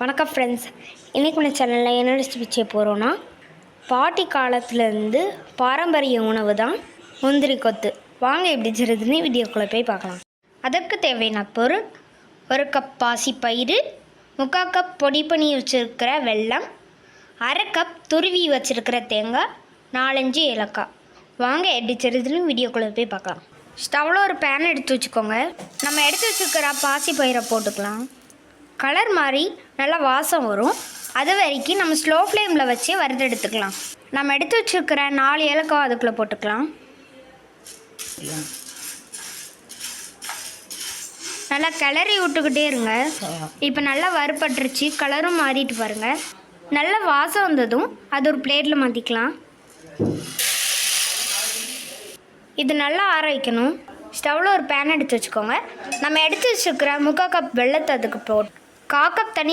வணக்கம் ஃப்ரெண்ட்ஸ், இன்றைக்கி உள்ள சேனலில் என்ன ரெசிபி செய்ய போகிறோன்னா, பாட்டி காலத்துலேருந்து பாரம்பரிய உணவு தான் முந்திரி கொத்து. வாங்க எப்படி செய்கிறதுன்னு வீடியோக்குள்ளே போய் பார்க்கலாம். அதற்கு தேவையான பொருள்: 1 கப் பாசி பயிறு, 3/4 கப் பொடி பண்ணி வச்சுருக்கிற வெல்லம், 1/2 கப் துருவி வச்சுருக்கிற தேங்காய், 4-5 ஏலக்காய். வாங்க எப்படி செய்கிறதுன்னு வீடியோக்குள்ளே போய் பார்க்கலாம். ஸ்டவ்வில் ஒரு பேன் எடுத்து வச்சுக்கோங்க. நம்ம எடுத்து வச்சுருக்கிற பாசி பயிரை போட்டுக்கலாம். கலர் மாதிரி நல்லா வாசம் வரும். அது வரைக்கும் நம்ம ஸ்லோ ஃப்ளேமில் வச்சு வறுத்தெடுத்துக்கலாம். நம்ம எடுத்து வச்சுருக்கிற 4 ஏலக்காய் அதுக்குள்ளே போட்டுக்கலாம். நல்லா கிளறி விட்டுக்கிட்டே இருங்க. இப்போ நல்லா வறுபட்டுருச்சு, கலரும் மாறிட்டு பாருங்கள். நல்ல வாசம் வந்ததும் அது ஒரு பிளேட்டில் மாற்றிக்கலாம். இது நல்லா ஆற வைக்கணும். ஸ்டவ்வில் ஒரு பேன் எடுத்து வச்சுக்கோங்க. நம்ம எடுத்து வச்சுருக்கிற 3/4 கப் வெல்லத்தை அதுக்கு 1/4 கப் தண்ணி